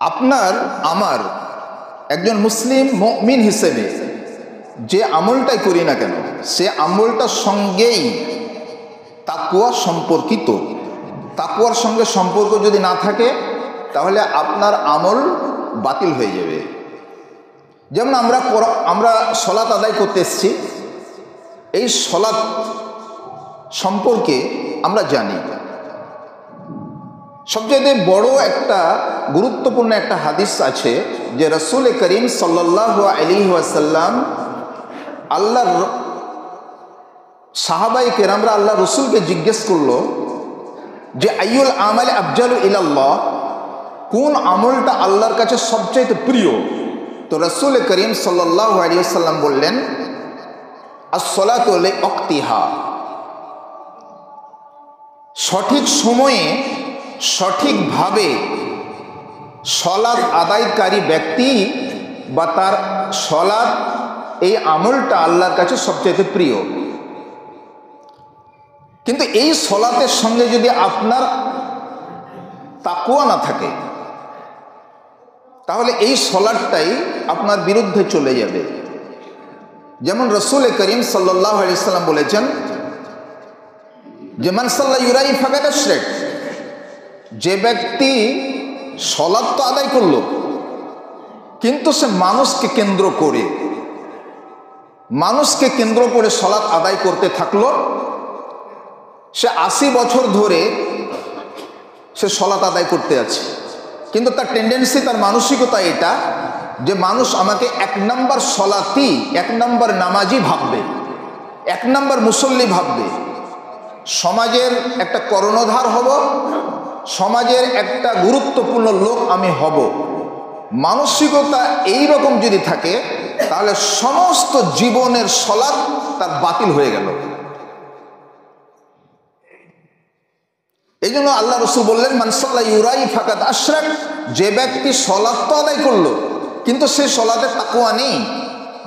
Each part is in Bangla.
আপনার আমার একজন মুসলিম মুমিন হিসেবে যে আমলটাই করি না কেন, সে আমলটার সঙ্গেই তাকওয়া সম্পর্কিত। তাকওয়ার সঙ্গে সম্পর্ক যদি না থাকে তাহলে আপনার আমল বাতিল হয়ে যাবে। যেমন আমরা সলাত আদায় করতে এসেছি, এই সলাত সম্পর্কে আমরা জানি। সবচেয়ে বড় একটা গুরুত্বপূর্ণ একটা হাদিস আছে যে রাসূল করিম সাল্লাল্লাহু আলাইহি ওয়াসাল্লাম আল্লাহর সাহাবায়ে কেরামরা আল্লাহ রসুলকে জিজ্ঞেস করলো যে আইয়ুল আমালি আফজালু ইলাল্লাহ, কোন আমলটা আল্লাহর কাছে সবচেয়ে প্রিয়? তো রাসূল করিম সাল্লাল্লাহু আলাইহি ওয়াসাল্লাম বললেন আস-সালাতু লিওয়াক্তিহা, সঠিক সময়ে সঠিকভাবে সলাত আদায়কারী ব্যক্তি বা তার সলাত, এই আমলটা আল্লাহর কাছে সবচেয়ে প্রিয়। কিন্তু এই সলাতের সঙ্গে যদি আপনার তাকওয়া না থাকে তাহলে এই সলাতটাই আপনার বিরুদ্ধে চলে যাবে। যেমন রাসূল করিম সাল্লাল্লাহু আলাইহি ওয়াসাল্লাম বলেছেন যে মান সাল্লা ইউরাই ফাকাদ আশরাক, যে ব্যক্তি সলাত তো আদায় করলো কিন্তু সে মানুষকে কেন্দ্র করে সলাত আদায় করতে থাকলো, সে 80 বছর ধরে সে সলাত আদায় করতে আছে, কিন্তু তার টেন্ডেন্সি, তার মানসিকতা এটা যে মানুষ আমাকে 1 নম্বর সলাতি, 1 নম্বর নামাজি ভাববে, 1 নম্বর মুসল্লি ভাববে, সমাজের একটা কর্ণধার হব, সমাজের একটা গুরুত্বপূর্ণ লোক আমি হব। মানসিকতা এই রকম যদি থাকে তাহলে সমস্ত জীবনের সলাত তার বাতিল হয়ে গেল। এই জন্য আল্লাহ রসুল বললেন মান সাল্লা ইউরাই ফাকাদ আশরাক, যে ব্যক্তি সলাত তো আদায় করলো কিন্তু সে সলাতে তাকওয়া নেই,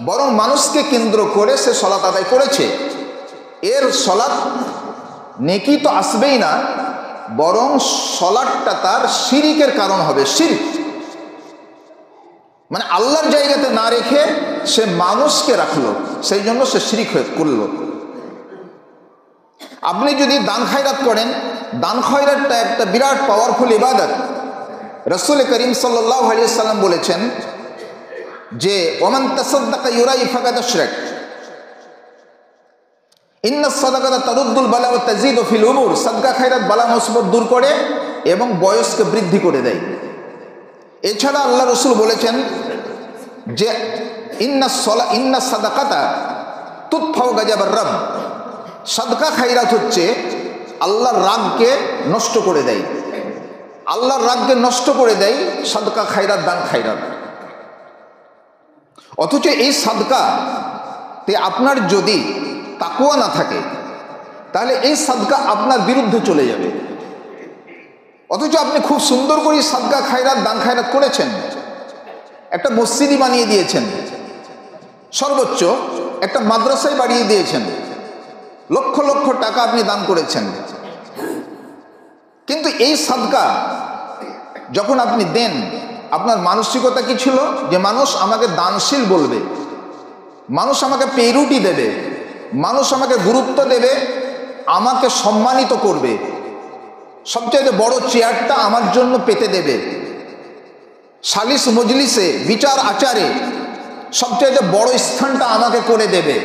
বরং মানুষকে কেন্দ্র করে সে সলাত আদায় করেছে, এর সলাত নেকি তো আসবেই না, বরং সলাতটা তার শিরিকের কারণ হবে। শিরক মানে আল্লাহর জায়গাতে না রেখে সে মানুষকে রাখলো, সেই জন্য সে শিরিক করলো। আপনি যদি দান খায়রাত করেন, দান খয়রাতটা একটা বিরাট পাওয়ারফুল ইবাদত। রাসূল করিম সাল্লাল্লাহু আলাইহি ওয়াসাল্লাম বলেছেন যে ওমান তাসাদ্দাকা ইউরাই ফাকাদ আশরাক, ইন্নাস সাদাকাতা তারুদ্দুল বালা ওয়া তাজিদু ফিল উমুর, সাদকা খায়রাত বালা মুসিবত দূর করে এবং বয়সকে বৃদ্ধি করে দেয়। এছাড়া আল্লাহ রসুল বলেছেন যে ইন্নাস সাদাকাতা তুতফাউ গাজাবার রাব, সাদকা খায়রাত হচ্ছে আল্লাহর রাগকে নষ্ট করে দেয়, আল্লাহর রাগকে নষ্ট করে দেয় সাদকা খায়রাত, দান খায়রাত। অথচ এই সাদকাতে আপনার যদি তাকওয়া না থাকে তাহলে এই সাদকা আপনার বিরুদ্ধে চলে যাবে। অথচ আপনি খুব সুন্দর করে সাদকা খায়রাত, দান খায়রাত করেছেন, একটা মসজিদই বানিয়ে দিয়েছেন, সর্বোচ্চ একটা মাদ্রাসায় বাড়িয়ে দিয়েছেন, লক্ষ লক্ষ টাকা আপনি দান করেছেন, কিন্তু এই সাদকা যখন আপনি দেন আপনার মানসিকতা কি ছিল? যে মানুষ আমাকে দানশীল বলবে, মানুষ আমাকে পেরুটি দেবে, মানুষ আমাকে গুরুত্ব দেবে, আমাকে সম্মানিত করবে, সবচেয়ে বড় চেয়ারটা আমার জন্য পেতে দেবে, সালিস মজলিসে বিচার আচারে সবচেয়ে বড় স্থানটা আমাকে করে দেবে,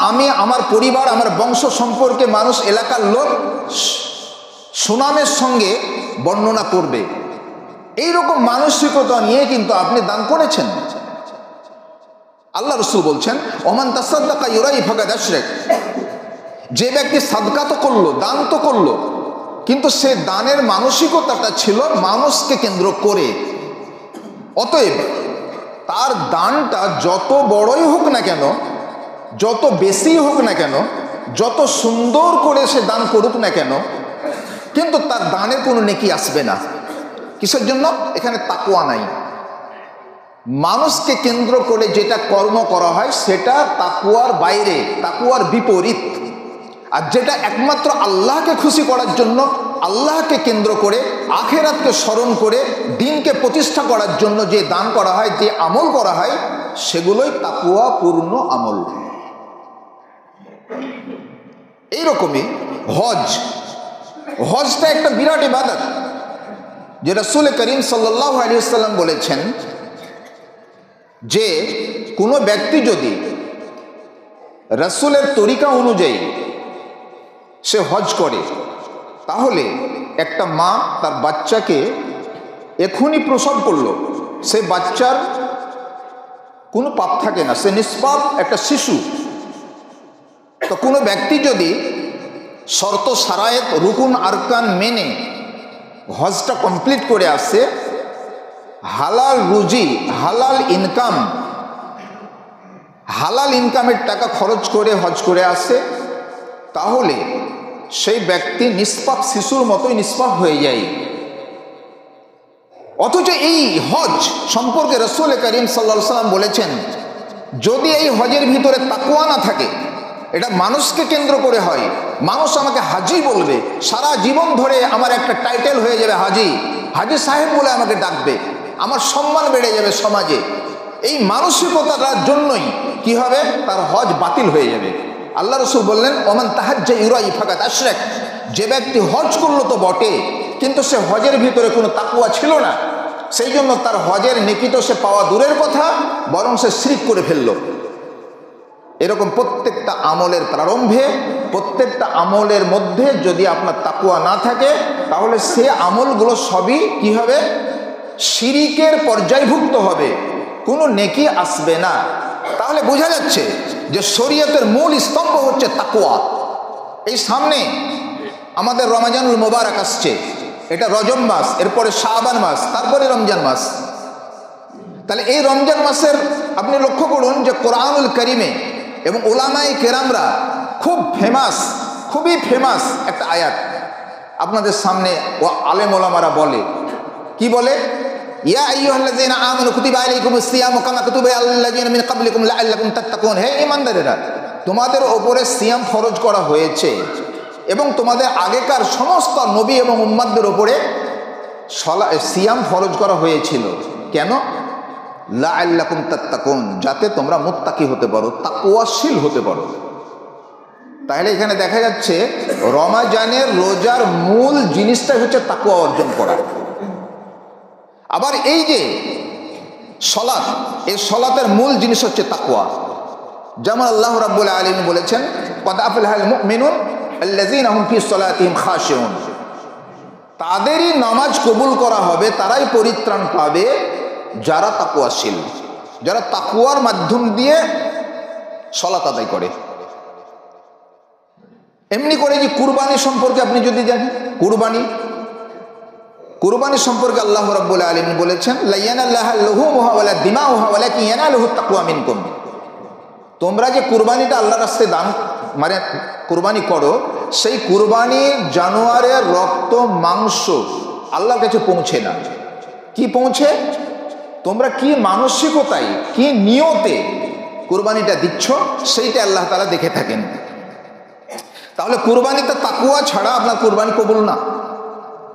আমি আমার পরিবার, আমার বংশ সম্পর্কে মানুষ, এলাকার লোক সুনামের সঙ্গে বর্ণনা করবে। এইরকম মানসিকতা নিয়ে কিন্তু আপনি দান করেছেন। আল্লাহ রসুল বলছেন ওমান তাসাদ্দাকা ইউরাই ফাকাদ আশরাক, যে ব্যক্তি সাদকা তো করলো, দান তো করলো, কিন্তু সে দানের মানসিকতাটা ছিল মানুষকে কেন্দ্র করে। অতএব তার দানটা যত বড়ই হোক না কেন, যত বেশি হোক না কেন, যত সুন্দর করে সে দান করুক না কেন, কিন্তু তার দানের কোনো নেকি আসবে না। কিসের জন্য? এখানে তাকওয়া নাই। মানুষকে কেন্দ্র করে যেটা কর্ম করা হয় সেটা তাকওয়ার বাইরে, তাকওয়ার বিপরীত। আর যেটা একমাত্র আল্লাহকে খুশি করার জন্য আল্লাহকে কেন্দ্র করে, আখেরাতকে স্মরণ করে, দিনকে প্রতিষ্ঠা করার জন্য যে দান করা হয়, যে আমল করা হয়, সেগুলোই তাকওয়া পূর্ণ আমল। এইরকমই হজটা একটা বিরাট ইবাদত, যে রাসূল করিম সাল্লাল্লাহু আলাইহি ওয়াসাল্লাম বলেছেন যে কোনো ব্যক্তি যদি রাসূলের তরিকা অনুযায়ী সে হজ করে, তাহলে একটা মা তার বাচ্চাকে এখনই প্রসব করলো, সে বাচ্চার কোনো পাপ থাকে না, সে নিষ্পাপ একটা শিশু। তো কোনো ব্যক্তি যদি শর্ত শারায়েত রুকুন আরকান মেনে হজটা কমপ্লিট করে আসে, হালাল রুজি, হালাল ইনকামের টাকা খরচ করে হজ করে আসে, তাহলে সেই ব্যক্তি নিষ্পাপ শিশুর মতোই নিষ্পাপ হয়ে যায়। অথচ এই হজ সম্পর্কে রাসূল করিম সাল্লাল্লাহু আলাইহি ওয়াসাল্লাম বলেছেন, যদি এই হজের ভিতরে তাকওয়া না থাকে, এটা মানুষকে কেন্দ্র করে হয়, মানুষ আমাকে হাজি বলবে, সারা জীবন ধরে আমার একটা টাইটেল হয়ে যাবে হাজি সাহেব বলে আমাকে ডাকবে, আমার সম্মান বেড়ে যাবে সমাজে, এই মানসিকতাটার জন্যই কি হবে, তার হজ বাতিল হয়ে যাবে। আল্লাহ রাসূল বললেন, ওমান তাহাজ্জা ইউরাই ফাকাত আশরাক, যে ব্যক্তি হজ করলো তো বটে, কিন্তু সে হজের ভিতরে কোনো তাকওয়া ছিল না, সেই জন্য তার হজের নেকি তো সে পাওয়া দূরের কথা, বরং সে শিরক করে ফেললো। এরকম প্রত্যেকটা আমলের প্রারম্ভে, প্রত্যেকটা আমলের মধ্যে যদি আপনার তাকওয়া না থাকে, তাহলে সে আমলগুলো সবই কি হবে, শিরিকের পর্যায়ভুক্ত হবে, কোনো নেকি আসবে না। তাহলে বোঝা যাচ্ছে যে শরীয়তের মূল স্তম্ভ হচ্ছে তাকওয়া। এই সামনে আমাদের রমজানুল মোবারক আসছে, এটা রজব মাস, এরপরে শাবান মাস, তারপরে রমজান মাস। তাহলে এই রমজান মাসের আপনি লক্ষ্য করুন যে কোরআনুল কারিমে এবং উলামায়ে কেরামরা খুবই ফেমাস একটা আয়াত আপনাদের সামনে ও আলেম ওলামারা বলে, কি বলে, ইয়া আইয়ুহাল্লাযীনা আমানু কুতিবা আলাইকুমুস সিয়ামু কামা কুতিবা আলাল্লাযীনা মিন ক্বাবলিকুম লাআল্লাকুম তাত্তাকুন। হে ঈমানদারেরা, তোমাদের ওপরে সিয়াম ফরজ করা হয়েছে এবং তোমাদের আগেকার সমস্ত নবী এবং উম্মতদের ওপরে সিয়াম ফরজ করা হয়েছিল। কেন? লাআল্লাকুম তাত্তাকুন, যাতে তোমরা মুত্তাকি হতে পারো, তাকওয়াশীল হতে পারো। তাহলে এখানে দেখা যাচ্ছে রমজানের রোজার মূল জিনিসটাই হচ্ছে তাকওয়া অর্জন করা। আবার এই যে সলাত, এই সলাতের মূল জিনিস হচ্ছে তাকওয়া। যেমন আল্লাহ রাব্বুল আলামিন বলেছেন, ক্বাদ আফলাহাল মুমিনুন আল্লাযীনা হুম ফি সলাতিহিম খাশিউন, তাদেরই নামাজ কবুল করা হবে, তারাই পরিত্রাণ পাবে যারা তাকওয়াশীল, যারা তাকওয়ার মাধ্যম দিয়ে সলাত আদায় করে। এমনি করে যে কুরবানি সম্পর্কে আপনি যদি জানেন, কুরবানি সম্পর্কে আল্লাহ রাব্বুল আলামিন বলেছেন, লা ইয়ানাল্লাহু লুহুমুহা ওয়ালা দিমাউহা ওয়ালাকিন ইয়ানালুহু তাকওয়া মিনকুম। তোমরা যে কুরবানিটা আল্লাহর রাস্তায় দান মানে কুরবানি করো, সেই কুরবানির জানোয়ারের রক্ত মাংস আল্লাহর কাছে পৌঁছে না। কি পৌঁছে? তোমরা কি মানসিকতায়, কি নিয়তে কুরবানিটা দিচ্ছ, সেইটা আল্লাহ তাআলা দেখে থাকেন। তাহলে কুরবানিতে তাকওয়া ছাড়া আপনার কুরবানি কবুল না।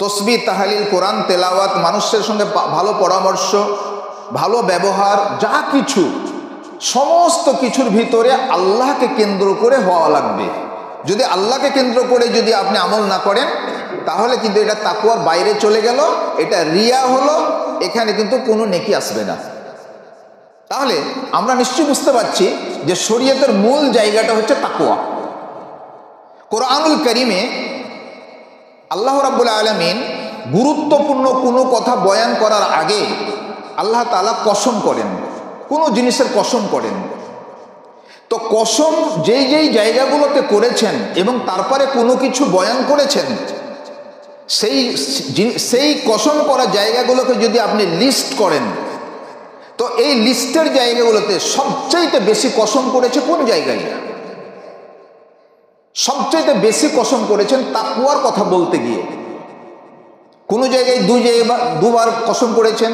তসবিহ, তাহলিল, কোরআন তেলাওয়াত, মানুষের সঙ্গে ভালো পরামর্শ, ভালো ব্যবহার, যা কিছু, সমস্ত কিছুর ভিতরে আল্লাহকে কেন্দ্র করে হওয়া লাগবে। যদি আল্লাহকে কেন্দ্র করে যদি আপনি আমল না করেন, তাহলে কিন্তু এটা তাকওয়ার বাইরে চলে গেল, এটা রিয়া হলো, এখানে কিন্তু কোনো নেকি আসবে না। তাহলে আমরা নিশ্চয়ই বুঝতে পারছি যে শরীয়তের মূল জায়গাটা হচ্ছে তাকওয়া। কোরআনুল কারিমে আল্লাহ রাব্বুল আলামিন গুরুত্বপূর্ণ কোনো কথা বয়ান করার আগে আল্লাহ তাআলা কসম করেন, কোনো জিনিসের কসম করেন। তো কসম যেই জায়গাগুলোতে করেছেন এবং তারপরে কোনো কিছু বয়ান করেছেন, সেই কসম করা জায়গাগুলোকে যদি আপনি লিস্ট করেন, তো এই লিস্টের জায়গাগুলোতে সবচাইতে বেশি কসম করেছে কোন জায়গায়? সবচাইতে বেশি কসম করেছেন তাকওয়ার কথা বলতে গিয়ে। কোনো জায়গায় দুবার কসম করেছেন,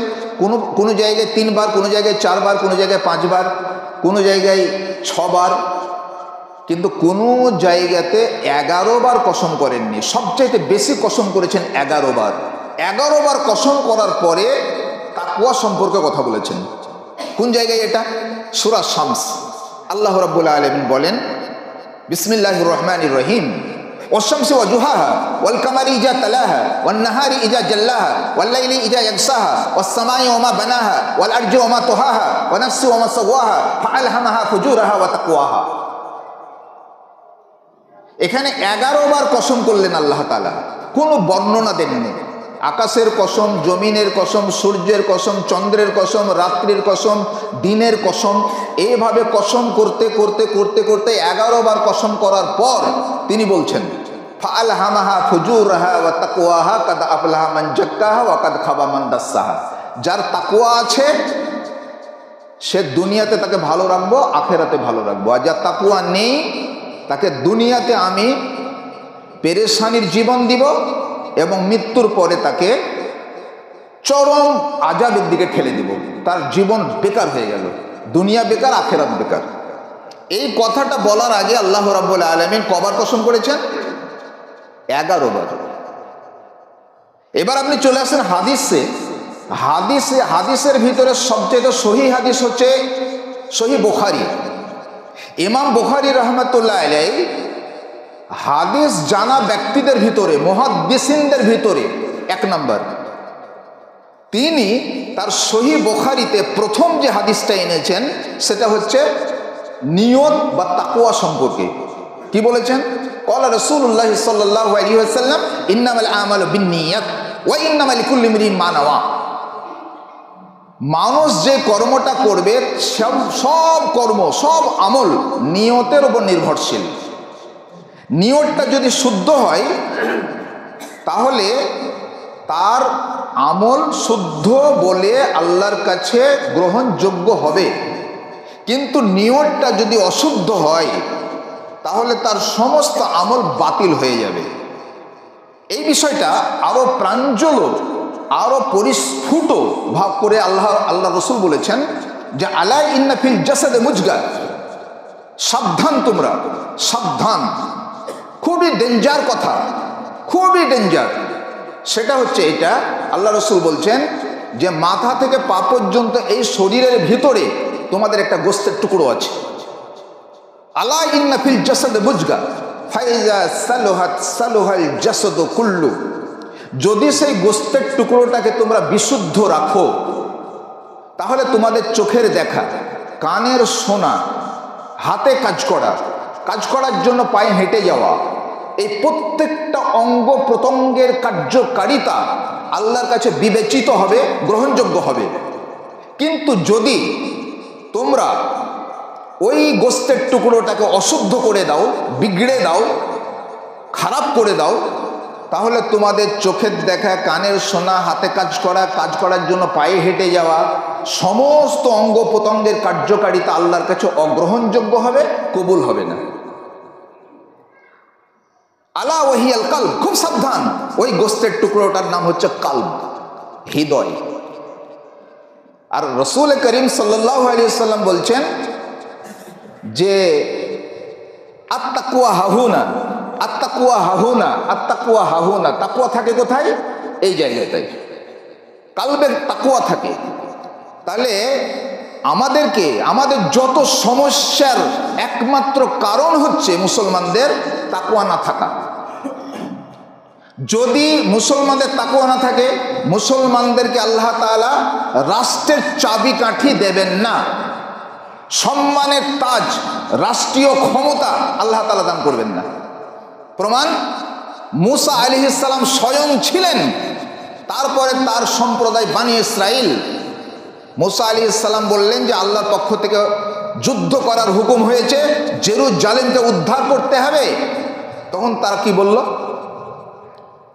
কোনো জায়গায় 3 বার, কোনো জায়গায় 4 বার, কোনো জায়গায় 5 বার, কোনো জায়গায় 6 বার। কিন্তু কোনো জায়গাতে 11 বার কসম করেননি, সবচাইতে বেশি কসম করেছেন 11 বার। 11 বার কসম করার পরে তাকওয়া সম্পর্কে কথা বলেছেন। কোন জায়গায় এটা? সূরা শামস। আল্লাহ রাব্বুল আলামিন বলেন, বিসমিল্লাহির রহমানির রহিম, والشمس وضحاها والقمر إذا تلاها والنهار إذا جلاها والليل إذا يغشاها والسماء وما بناها والأرض وما طحاها ونفس وما سواها فألهمها فجورها وتقواها। এখানে 11 বার কসম করলেন আল্লাহ তাআলা, কোনো বর্ণনা দেননি। আকাশের কসম, জমিনের কসম, সূর্যের কসম, চন্দ্রের কসম, রাত্রির কসম, দিনের কসম, এইভাবে কসম করতে করতে করতে করতে 11 বার কসম করার পর তিনি বলছেন, ফাআলহামাহা ফুজুরাহা ওয়া তাকওয়াহা কাদ আফলাহা মান যাক্কাহা ওয়া কাদ খাবা মান দাসসাহা। যার তাকওয়া আছে সে দুনিয়াতে তাকে ভালো রাখবো, আখেরাতে ভালো রাখবো। আর যার তাকওয়া নেই তাকে দুনিয়াতে আমি পেরেশানির জীবন দিব এবং মৃত্যুর পরে তাকে চরম আযাবের দিকে ঠেলে দিব। তার জীবন বেকার হয়ে গেল, দুনিয়া বেকার, আখেরাত বেকার। এই কথাটা বলার আগে আল্লাহ রাব্বুল আলামিন কবার কসম করেছেন? 11 বার। এবার আপনি চলে আসেন হাদিসে। হাদিসের ভিতরে সবচেয়ে সহিহ হাদিস হচ্ছে সহিহ বুখারী। ইমাম বুখারী রাহমাতুল্লাহ আলাইহি হাদিস জানা ব্যক্তিদের ভিতরে, মুহাদ্দিসিনদের ভিতরে 1 নম্বর। তিনি তার সহিহ বুখারীতে প্রথম যে হাদিসটা এনেছেন সেটা হচ্ছে নিয়ত বা তাকওয়া সম্পর্কে। কি বলেছেন? ক্বালা রাসূলুল্লাহ সাল্লাল্লাহু আলাইহি ওয়াসাল্লাম, ইন্নামাল আমালু বিন্নিয়াত ওয়া ইন্নামা লিকুল্লি ইমরিইন মা নাওয়া। মানুষ যে কর্মটা করবে সব কর্ম, সব আমল নিয়তের উপর নির্ভরশীল। নিয়তটা যদি শুদ্ধ হয় তাহলে তার আমল শুদ্ধ বলে আল্লাহর কাছে গ্রহণযোগ্য হবে। কিন্তু নিয়তটা যদি অশুদ্ধ হয় তাহলে তার সমস্ত আমল বাতিল হয়ে যাবে। এই বিষয়টা আরো প্রাঞ্জল, আরো পরিস্ফুট ভাব করে আল্লাহ রাসূল বলেছেন যে আলা ইন্না ফিল জাসাদে মুজগা, সাবধান তোমরা, সাবধান। খুবই ডেঞ্জার কথা, খুবই ডেঞ্জার। সেটা হচ্ছে এটা, আল্লাহ রাসূল বলছেন যে মাথা থেকে পা পর্যন্ত এই শরীরের ভিতরে তোমাদের একটা গোশতের টুকরো আছে। আলা ইন্না ফিল জাসাদে মুজগা ফাইজা সালুহাত সালুহাল জাসাদু কুল্লু। যদি সেই গোশতের টুকরোটাকে তোমরা বিশুদ্ধ রাখো তাহলে তোমাদের চোখের দেখা, কানের শোনা, হাতে কাজ করার জন্য পায়ে হেঁটে যাওয়া, এই প্রত্যেকটা অঙ্গ প্রত্যঙ্গের কার্যকারিতা আল্লাহর কাছে বিবেচিত হবে, গ্রহণযোগ্য হবে। কিন্তু যদি তোমরা ওই গোশতের টুকরোটাকে অশুদ্ধ করে দাও, বিগড়ে দাও, খারাপ করে দাও, তাহলে তোমাদের চোখের দেখা, কানের শোনা, হাতে কাজ করার জন্য পায়ে হেঁটে যাওয়া, সমস্ত অঙ্গ প্রত্যঙ্গের কার্যকারিতা আল্লাহর কাছে অগ্রহণযোগ্য হবে, কবুল হবে না। আলা ওয়াহিয়াল কলব, খুব সাবধান। ওই গোশতের টুকরোটার নাম হচ্ছে কলব, হৃদয়। আর রাসূল করিম সাল্লাল্লাহু আলাইহি ওয়াসাল্লাম বলছেন যে আত্তাকওয়া হাহুনা, আত্তাকওয়া হাহুনা, আত্তাকওয়া হাহুনা। তাকওয়া থাকে কোথায়? এই জায়গাটায় কলবের তাকওয়া থাকে। তাহলে আমাদের যত সমস্যার একমাত্র কারণ হচ্ছে মুসলমানদের তাকওয়া না থাকা। যদি মুসলমানদের তাকওয়া না থাকে, মুসলমানদেরকে আল্লাহ তাআলা রাষ্ট্রের চাবিকাঠি দেবেন না, সম্মানের তাজ, রাষ্ট্রীয় ক্ষমতা আল্লাহ তাআলা দান করবেন না। প্রমাণ, মুসা আলাইহিস সালাম স্বয়ং ছিলেন, তারপরে তার সম্প্রদায় বানি ইসরাইল, মুসা আলাইহিস সালাম বললেন যে আল্লাহর পক্ষ থেকে যুদ্ধ করার হুকুম হয়েছে, জেরুজালেমকে উদ্ধার করতে হবে। তখন তারা কি বলল?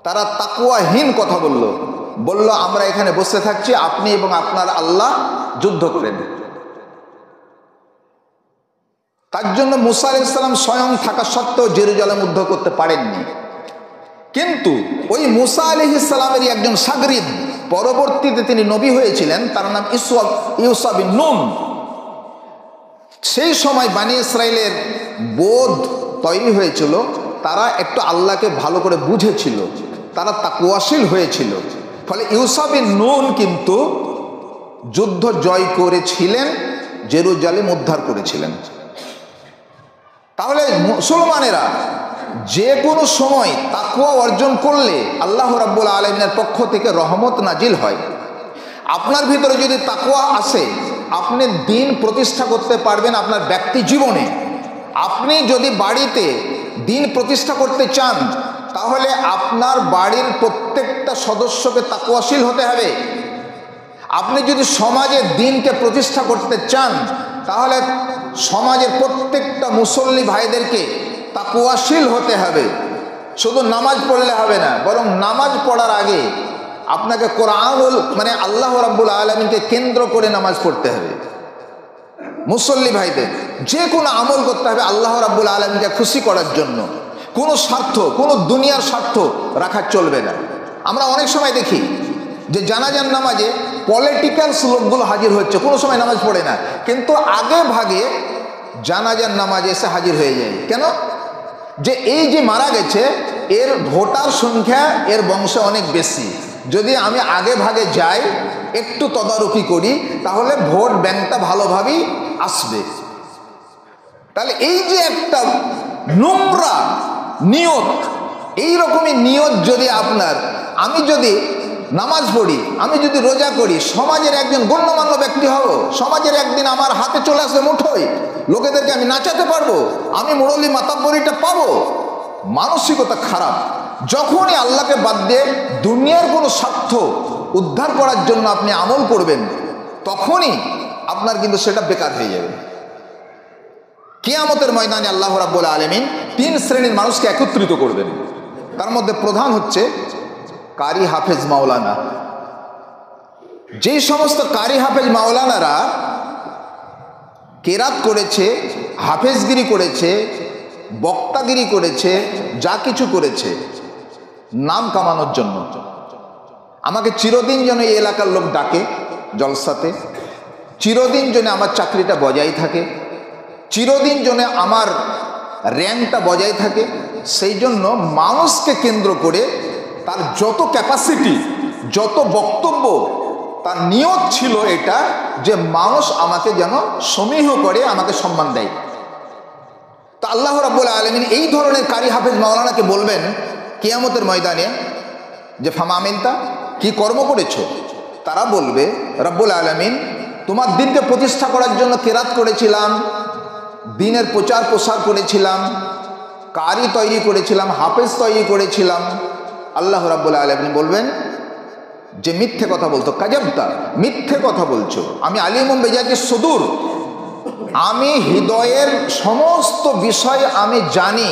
তারা তাকওয়াহীন কথা বলল আমরা এখানে বসে থাকছি, আপনি এবং আপনার আল্লাহ যুদ্ধ করেন। তার জন্য মুসা আলাইহিস সালাম স্বয়ং থাকা সত্ত্বেও জেরুজালেম উদ্ধার করতে পারেননি। কিন্তু ওই মুসা আলাইহিস সালামেরই একজন শাগরিদ, পরবর্তীতে তিনি নবী হয়েছিলেন, তার নাম ইউসা বিন নুন। সেই সময় বানি ইসরাইলের বোধ তৈরি হয়েছিল, তারা একটু আল্লাহকে ভালো করে বুঝেছিল, তারা তাকওয়াশীল হয়েছিল। ফলে ইউসা বিন নুন কিন্তু যুদ্ধ জয় করেছিলেন, জেরুজালেম উদ্ধার করেছিলেন। তাহলে মুসলমানেরা যে কোনো সময় তাকওয়া অর্জন করলে আল্লাহ রাব্বুল আলামিনের পক্ষ থেকে রহমত নাজিল হয়। আপনার ভিতরে যদি তাকওয়া আসে, আপনি দিন প্রতিষ্ঠা করতে পারবেন আপনার ব্যক্তি জীবনে। আপনি যদি বাড়িতে দিন প্রতিষ্ঠা করতে চান, তাহলে আপনার বাড়ির প্রত্যেকটা সদস্যকে তাকওয়াশীল হতে হবে। আপনি যদি সমাজে দিনকে প্রতিষ্ঠা করতে চান, তাহলে সমাজের প্রত্যেকটা মুসল্লি ভাইদেরকে তাকওয়াশীল হতে হবে। শুধু নামাজ পড়লে হবে না, বরং নামাজ পড়ার আগে আপনাকে কোরআনুল মানে আল্লাহ রাব্বুল আলামিনকে কেন্দ্র করে নামাজ পড়তে হবে। মুসল্লি ভাইদের যে কোনো আমল করতে হবে আল্লাহ রাব্বুল আলামিনকে খুশি করার জন্য। কোনো স্বার্থ, কোনো দুনিয়ার স্বার্থ রাখা চলবে না। আমরা অনেক সময় দেখি যে জানাজার নামাজে পলিটিক্যাল লোকগুলো হাজির হচ্ছে, কোনো সময় নামাজ পড়ে না, কিন্তু আগে ভাগে জানাজার নামাজে এসে হাজির হয়ে যায়। কেন? যে এই যে মারা গেছে এর ভোটার সংখ্যা এর বংশে অনেক বেশি, যদি আমি আগে ভাগে যাই, একটু তদারকি করি, তাহলে ভোট ব্যাংকটা ভালোভাবেই আসবে। তাহলে এই যে একটা নোংরা নিয়ত, এইরকমই নিয়ত যদি আপনার, আমি যদি নামাজ পড়ি, আমি যদি রোজা করি, সমাজের একজন গণ্যমান্য ব্যক্তি হব, সমাজের একদিন আমার হাতে চলে আসবে মুঠোয়, লোকেদেরকে আমি নাচাতে পারবো, আমি মুরল্লি মাতাব্বরিটা পাবো, মানসিকতা খারাপ। যখনই আল্লাহকে বাদ দিয়ে দুনিয়ার কোনো স্বার্থ উদ্ধার করার জন্য আপনি আমল করবেন, তখনই আপনার কিন্তু সেটা বেকার হয়ে যাবে। কিয়ামতের ময়দানে আল্লাহ রাব্বুল আলামিন 3 শ্রেণীর মানুষকে একত্রিত করবেন। তার মধ্যে প্রধান হচ্ছে কারি হাফেজ মাওলানা। যেই সমস্ত কারি হাফেজ মাওলানারা কেরাত করেছে, হাফেজগিরি করেছে, বক্তাগিরি করেছে, যা কিছু করেছে নাম কামানোর জন্য, আমাকে চিরদিন যেন এই এলাকার লোক ডাকে জলসাতে, চিরদিন যেন আমার চাকরিটা বজায় থাকে, চিরদিন যেন আমার র্যাঙ্কটা বজায় থাকে, সেই জন্য মানুষকে কেন্দ্র করে তার যত ক্যাপাসিটি, যত বক্তব্য, তার নিয়ত ছিল এটা যে মানুষ আমাকে যেন সমীহ করে, আমাকে সম্মান দেয়। তা আল্লাহ রাব্বুল আলামিন এই ধরনের কারি হাফেজ মাওলানাকে বলবেন কিয়ামতের ময়দানে যে ফামামিনতা, কি কর্ম করেছো? তারা বলবে রাব্বুল আলামিন তোমার দিনকে প্রতিষ্ঠা করার জন্য কেরাত করেছিলাম, দিনের প্রচার প্রসার করেছিলাম, কারি তৈরি করেছিলাম, হাফেজ তৈরি করেছিলাম। আল্লাহ রাব্বুল আলামিন বলবেন যে মিথ্যে কথা বলতো, কাযাবতা, মিথ্যে কথা বলছো। আমি আলিমুম বিজাতি সুদূর, আমি হৃদয়ের সমস্ত বিষয় আমি জানি,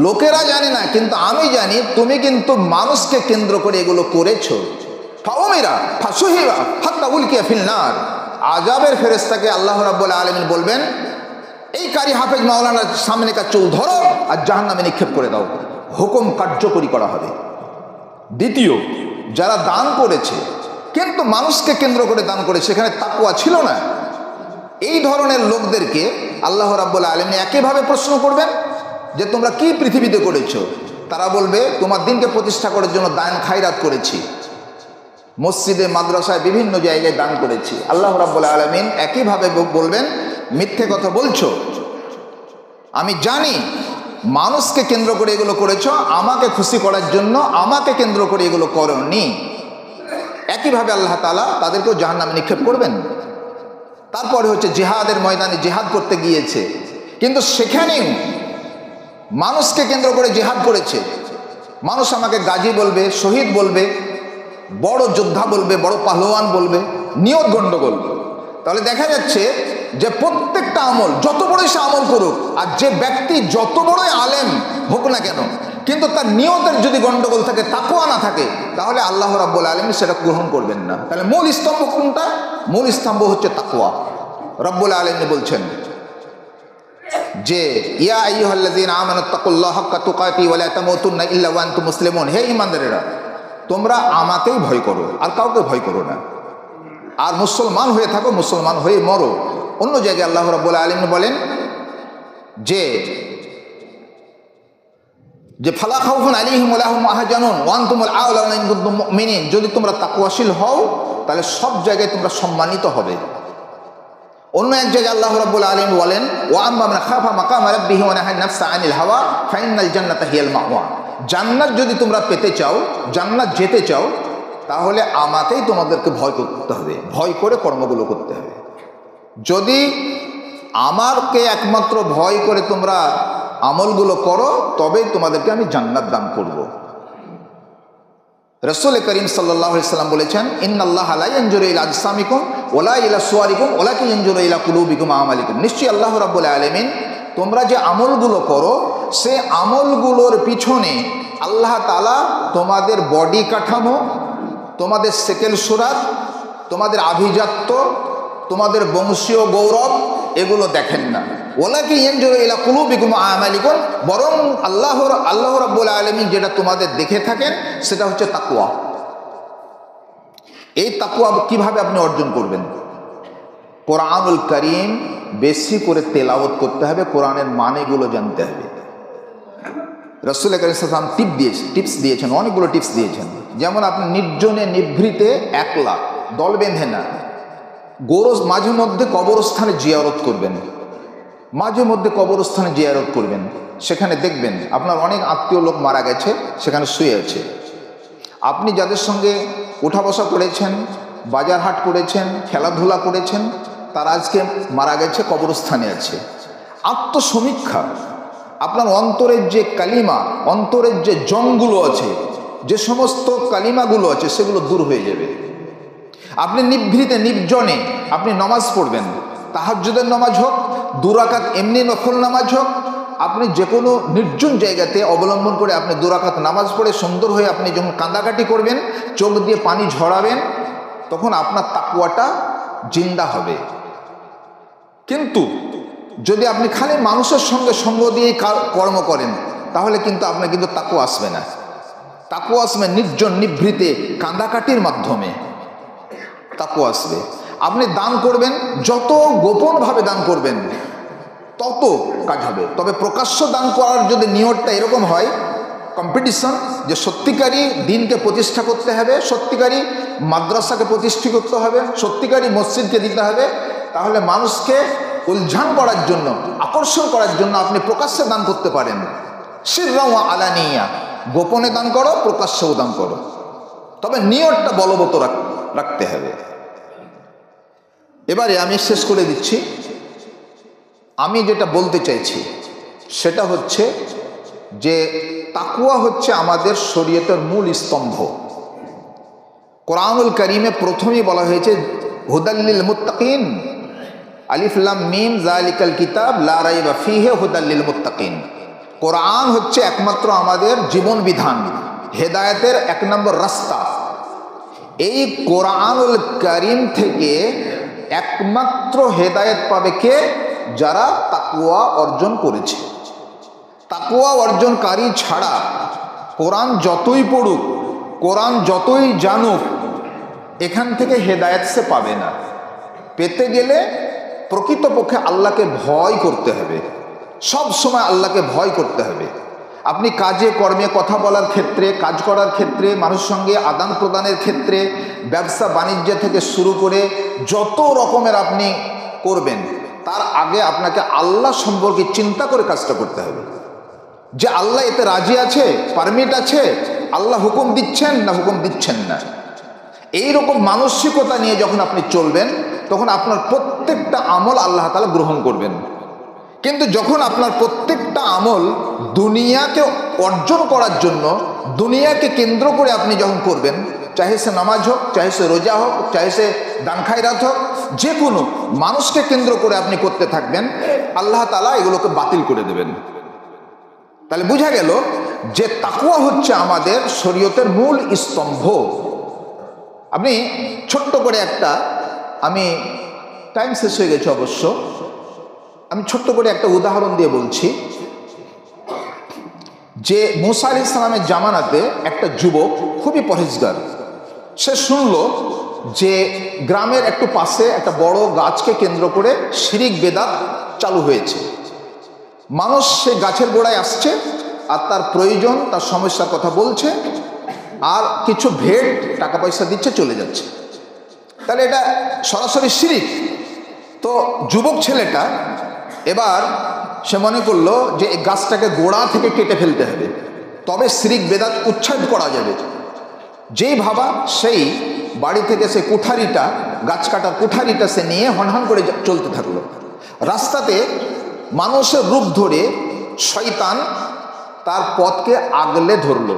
লোকেরা জানে না, কিন্তু আমি জানি তুমি কিন্তু মানুষকে কেন্দ্র করে এগুলো করেছো। ফাউমিরা ফাসুহিবা হাত্তা উলকিয়া ফিল নার, আযাবের ফেরেশতাকে আল্লাহ রাব্বুল আলামিন বলবেন এই কারি হাফেজ মাওলানার সামনে কাজ চুল ধরো আর জাহান্নামে নিক্ষেপ করে দাও, হুকুম কার্যকরী করা হবে। দ্বিতীয়, যারা দান করেছে কিন্তু মানুষকে কেন্দ্র করে দান করে, সেখানে তাকওয়া ছিল না, এই ধরনের লোকদেরকে আল্লাহ রাব্বুল আলামিন একইভাবে প্রশ্ন করবেন যে তোমরা কি পৃথিবীতে করেছো? তারা বলবে তোমার দিনকে প্রতিষ্ঠা করার জন্য দান খায়রাত করেছি, মসজিদে মাদ্রাসায় বিভিন্ন জায়গায় দান করেছি। আল্লাহ রাব্বুল আলামিন একইভাবে বলবেন মিথ্যে কথা বলছো, আমি জানি মানুষকে কেন্দ্র করে এগুলো করেছো, আমাকে খুশি করার জন্য আমাকে কেন্দ্র করে এগুলো করনি। একইভাবে আল্লাহ তাআলা তাদেরকেও জাহান্নামে নিক্ষেপ করবেন। তারপরে হচ্ছে জিহাদের ময়দানে জিহাদ করতে গিয়েছে, কিন্তু সেখানেও মানুষকে কেন্দ্র করে জিহাদ করেছে। মানুষ আমাকে গাজী বলবে, শহীদ বলবে, বড় যোদ্ধা বলবে, বড় পাহলোয়ান বলবে, নিয়ত গণ্ডগোল। তাহলে দেখা যাচ্ছে যে প্রত্যেকটা আমল যত বড়ই সে আমল করুক, আর যে ব্যক্তি যত বড়ই আলেম হোক না কেন, কিন্তু তার নিয়তের যদি গণ্ডগোল থাকে, তাকওয়া না থাকে, তাহলে আল্লাহ রাব্বুল আলামিন সেটা গ্রহণ করবেন না। তাহলে মূল স্তম্ভ কোনটা? মূল স্তম্ভ হচ্ছে তাকওয়া। রব্বুল আলামিন বলছেন যে ইয়া আইয়ুহাল্লাযীনা আমানুত্তাকুল্লাহা হাক্কা তুকাতি ওয়া লা তামুতুন্না ইল্লা ওয়া আনতুম মুসলিমুন, হে ঈমানদারেরা তোমরা আমাকেই ভয় করো, আর কাউকে ভয় করো না, আর মুসলমান হয়ে থাকো, মুসলমান হয়ে মরো। অন্য জায়গায় আল্লাহ রাব্বুল আলামিন বলেন যে যে ফালা খাউফুন আলাইহিম ওয়া লা হুম আহজানুন ওয়া আনতুমুল আ'লাউনা ইন কুনতুম মুমিনিন, যদি তোমরা তাকওয়াশীল হও তাহলে সব জায়গায় তোমরা সম্মানিত হবে। অন্য এক জায়গায় আল্লাহ রাব্বুল আলামিন বলেন, ওয়া আম্মা মান খাফা মাকামা রাব্বিহি ওয়া নাহা নাফসা আনিল হাওয়া ফাইনাল জান্নাতা হিয়াল মাওয়া। জান্নাত যদি তোমরা পেতে চাও, জান্নাত যেতে চাও, তাহলে আমাকেই তোমাদেরকে ভয় করতে হবে, ভয় করে কর্মগুলো করতে হবে। যদি আমাকে একমাত্র ভয় করে তোমরা আমলগুলো করো, তবেই তোমাদেরকে আমি জান্নাত দান করব। রাসূল করিম সাল্লাল্লাহু আলাইহি সাল্লাম বলেছেন, ইন্নাল্লাহা লা ইয়ানজুরু ইলা আজসামিকুম ওয়ালা ইলা সুওয়ারিকুম ওয়ালাকিন ইয়ানজুরু ইলা কুলুবিকুম ওয়া আমালিকুম। নিশ্চয়ই আল্লাহ রাব্বুল আলামিন তোমরা যে আমলগুলো করো, সে আমলগুলোর পিছনে আল্লাহ তাআলা তোমাদের বডি কাঠামো, তোমাদের সেকেল সুরাত, তোমাদের আভিজাত্য, তোমাদের বংশীয় গৌরব এগুলো দেখেন না। ওয়ালাকিন ইয়ানজুরু ইলা কুলুবিকুম ওয়া আমালিকুম, বরং আল্লাহ রাব্বুল আলামিন যেটা তোমাদের দেখে থাকেন সেটা হচ্ছে তাকওয়া। এই তাকওয়া কিভাবে আপনি অর্জন করবেন? কোরআনুল কারীম বেশি করে তেলাওয়াত করতে হবে, কোরআনের মানেগুলো জানতে হবে। রাসূল করিম সাল্লাল্লাহু আলাইহি ওয়াসাল্লাম টিপস দিয়েছেন, অনেকগুলো টিপস দিয়েছেন। যেমন আপনি নির্জনে নিভৃতে একলা, দল বেঁধে না, মাঝে মধ্যে কবরস্থানে জিয়ারত করবেন, মাঝে মধ্যে কবরস্থানে জিয়ারত করবেন। সেখানে দেখবেন আপনার অনেক আত্মীয় লোক মারা গেছে, সেখানে শুয়ে আছে। আপনি যাদের সঙ্গে উঠা বসা করেছেন, বাজার হাট করেছেন, খেলাধুলা করেছেন, তারা আজকে মারা গেছে, কবরস্থানে আছে। আত্মসমীক্ষা, আপনার অন্তরের যে কালিমা, অন্তরের যে জংগুলো আছে, যে সমস্ত কালিমাগুলো আছে, সেগুলো দূর হয়ে যাবে। আপনি নিভৃতে নির্জনে আপনি নামাজ পড়বেন, তাহাজ্জুদের নামাজ হোক, 2 রাকাত এমনি নফল নামাজ হোক, আপনি যে কোনো নির্জন জায়গাতে অবলম্বন করে আপনি 2 রাকাত নামাজ পড়ে সুন্দর হয়ে আপনি যখন কাঁদাকাটি করবেন, চোখ দিয়ে পানি ঝরাবেন, তখন আপনার তাকওয়াটা জিন্দা হবে। কিন্তু যদি আপনি খালি মানুষের সঙ্গে সঙ্গ দিয়ে কর্ম করেন, তাহলে কিন্তু আপনার কিন্তু তাকওয়া আসবে না। তাকওয়া আসবে নির্জন নিভৃতে কাঁদাকাটির মাধ্যমে তাকওয়া আসবে। আপনি দান করবেন, যত গোপনভাবে দান করবেন তত কাজ হবে। তবে প্রকাশ্য দান করার যদি নিয়তটা এরকম হয়, কম্পিটিশন, যে সত্যিকারই দিনকে প্রতিষ্ঠা করতে হবে, সত্যিকারই মাদ্রাসাকে প্রতিষ্ঠিত করতে হবে, সত্যিকারই মসজিদকে দিতে হবে, তাহলে মানুষকে উলঝান করার জন্য, আকর্ষণ করার জন্য আপনি প্রকাশ্যে দান করতে পারেন। সিররা ওয়া আলানিয়া, গোপনে দান করো, প্রকাশ্যেও দান করো, তবে নিয়তটা বলবৎ রাখতে হবে। এবারে আমি শেষ করে দিচ্ছি। আমি যেটা বলতে চাইছি সেটা হচ্ছে যে তাকওয়া হচ্ছে আমাদের শরীয়তের মূল স্তম্ভ। কোরআনুল কারীমে প্রথমেই বলা হয়েছে হুদাল্লিল মুত্তাকিন, আলিফ লাম মিম যালিকাল কিতাব লা রাইবা ফীহি হুদাল্লিল মুত্তাকিন। কোরআন হচ্ছে একমাত্র আমাদের জীবন বিধান, হেদায়েতের 1 নম্বর রাস্তা। এই কোরআনুল কারীম থেকে একমাত্র হেদায়েত পাবে কে? যারা তাকওয়া অর্জন করেছে। তাকওয়া অর্জনকারী ছাড়া কোরআন যতই পড়ুক, কোরআন যতই জানুক, এখান থেকে হেদায়েত সে পাবে না। পেতে গেলে প্রকৃতপক্ষে আল্লাহকে ভয় করতে হবে, সব সময় আল্লাহকে ভয় করতে হবে। আপনি কাজে কর্মে, কথা বলার ক্ষেত্রে, কাজ করার ক্ষেত্রে, মানুষের সঙ্গে আদান প্রদানের ক্ষেত্রে, ব্যবসা বাণিজ্য থেকে শুরু করে যত রকমের আপনি করবেন, তার আগে আপনাকে আল্লাহ সম্পর্কে চিন্তা করে কাজটা করতে হবে। যে আল্লাহ এতে রাজি আছে, পারমিট আছে, আল্লাহ হুকুম দিচ্ছেন না হুকুম দিচ্ছেন না। এই রকম মানসিকতা নিয়ে যখন আপনি চলবেন, তখন আপনার প্রত্যেকটা আমল আল্লাহ তাআলা গ্রহণ করবেন। কিন্তু যখন আপনার প্রত্যেকটা আমল দুনিয়াকে অর্জন করার জন্য, দুনিয়াকে কেন্দ্র করে আপনি যখন করবেন, চাহে সে নামাজ হোক, চাহে সে রোজা হোক, চাহে সে দান খায়রাত হোক, যে কোনো মানুষকে কেন্দ্র করে আপনি করতে থাকবেন, আল্লাহ তাআলা এগুলোকে বাতিল করে দেবেন। তাহলে বোঝা গেল যে তাকওয়া হচ্ছে আমাদের শরীয়তের মূল স্তম্ভ। আপনি ছোট্ট করে একটা, আমি টাইম শেষ হয়ে গেছে অবশ্য, আমি ছোট্ট করে একটা উদাহরণ দিয়ে বলছি যে মুসা আলাইহিস সালামের জামানাতে একটা যুবক খুবই পরহেজগার, সে শুনল যে গ্রামের একটু পাশে একটা বড় গাছকে কেন্দ্র করে শিরিক বেদাত চালু হয়েছে। মানুষ সে গাছের গোড়ায় আসছে আর তার প্রয়োজন, তার সমস্যার কথা বলছে, আর কিছু ভেট টাকা পয়সা দিচ্ছে, চলে যাচ্ছে। তাহলে এটা সরাসরি শিরিক। তো যুবক ছেলেটা এবার সে মনে করলো যে এই গাছটাকে গোড়া থেকে কেটে ফেলতে হবে, তবে শিরিক বেদাত উচ্ছেদ করা যাবে। যেই ভাবা সেই বাড়ি থেকে সে কুঠারিটা, গাছ কাটার কুঠারিটা সে নিয়ে হনহন করে চলতে থাকলো। রাস্তাতে মানুষের রূপ ধরে শয়তান তার পথকে আগলে ধরলো।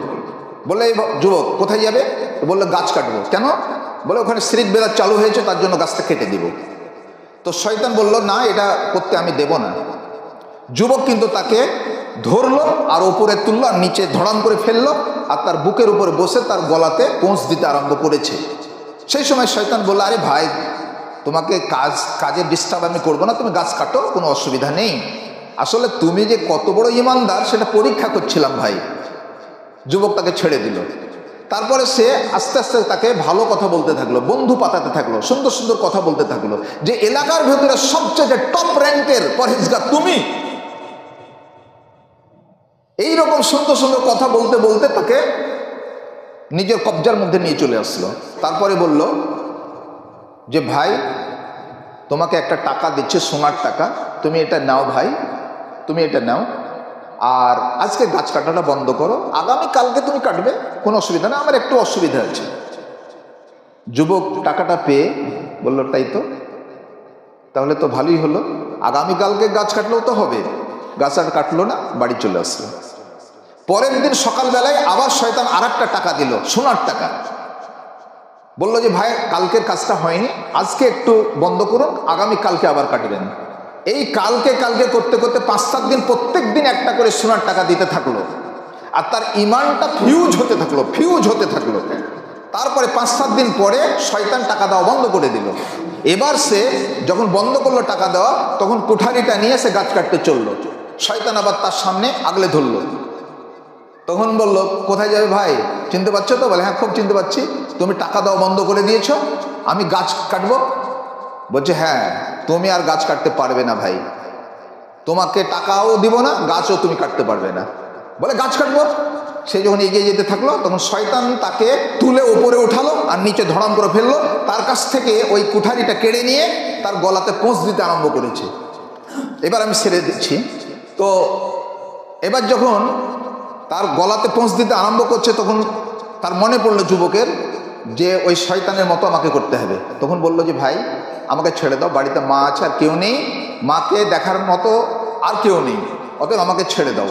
বলে, যুবক কোথায় যাবে? বললো গাছ কাটবো। কেন? বলে ওখানে শিরিক বেদাত চালু হয়েছে, তার জন্য গাছটা কেটে দিব। তো শয়তান বলল, না, এটা করতে আমি দেব না। যুবক কিন্তু তাকে ধরলো আর উপরে তুললো আর নিচে ধড়াম করে ফেললো, আর তার বুকের উপরে বসে তার গলাতে পোঁছ দিতে আরম্ভ করেছে। সেই সময় শয়তান বলল, আরে ভাই, তোমাকে কাজের ডিস্টার্ব আমি করবো না, তুমি গাছ কাটো, কোনো অসুবিধা নেই। আসলে তুমি যে কত বড় ইমানদার সেটা পরীক্ষা করছিলাম ভাই। যুবক তাকে ছেড়ে দিল। তারপরে সে আস্তে আস্তে তাকে ভালো কথা বলতে থাকলো, বন্ধু পাতাতে থাকলো, সুন্দর সুন্দর কথা বলতে থাকলো, যে এলাকার ভেতরে সবচেয়ে টপ র্যাঙ্কের পরহেজগার তুমি। এইরকম সুন্দর সুন্দর কথা বলতে বলতে তাকে নিজের কবজার মধ্যে নিয়ে চলে আসলো। তারপরে বলল যে, ভাই, তোমাকে একটা টাকা দিচ্ছে, সোনার টাকা, তুমি এটা নাও ভাই, তুমি এটা নাও, আর আজকে গাছ কাটাটা বন্ধ করো, আগামী কালকে তুমি কাটবে, কোনো অসুবিধা না, আমার একটু অসুবিধা আছে। যুবক টাকাটা পেয়ে বলল, তাই তো, তাহলে তো ভালোই হলো, আগামীকালকে গাছ কাটলেও তো হবে। গাছ আর কাটলো না, বাড়ি চলে আসলো। পরের দিন সকালবেলায় আবার শয়তান আর একটা টাকা দিল, সোনার টাকা। বলল যে, ভাই, কালকের কাজটা হয়নি, আজকে একটু বন্ধ করুন, আগামী কালকে আবার কাটবেন। এই কালকে কালকে করতে করতে 5-7 দিন প্রত্যেক দিন একটা করে সোনার টাকা দিতে থাকলো, আর তার ইমানটা ফিউজ হতে থাকলো। তারপরে 5-7 দিন পরে শয়তান টাকা দেওয়া বন্ধ করে দিল। এবার সে যখন বন্ধ করলো টাকা দেওয়া, তখন কুঠারিটা নিয়ে সে গাছ কাটতে চললো। শয়তান আবার তার সামনে আগলে ধরলো। তখন বলল, কোথায় যাবে ভাই, চিনতে পারছো তো? বলে, হ্যাঁ, খুব চিনতে পারছি। তুমি টাকা দেওয়া বন্ধ করে দিয়েছো, আমি গাছ কাটবো? বলছে, হ্যাঁ, তুমি আর গাছ কাটতে পারবে না ভাই, তোমাকে টাকাও দিব না, গাছও তুমি কাটতে পারবে না। বলে, গাছ কাটবো। সে যখন এগিয়ে যেতে থাকলো, তখন শয়তান তাকে তুলে উপরে উঠালো আর নিচে ধড়াম করে ফেললো। তার কাছ থেকে ওই কুঠারিটা কেড়ে নিয়ে তার গলাতে পোঁছ দিতে আরম্ভ করেছে। এবার আমি ছেড়ে দিচ্ছি। তো এবার যখন তার গলাতে পোঁছ দিতে আরম্ভ করছে, তখন তার মনে পড়লো যুবকের, যে ওই শয়তানের মতো আমাকে করতে হবে। তখন বলল যে, ভাই, আমাকে ছেড়ে দাও, বাড়িতে মা আছে আর কেউ নেই, মাকে দেখার মতো আর কেউ নেই, অতএব আমাকে ছেড়ে দাও।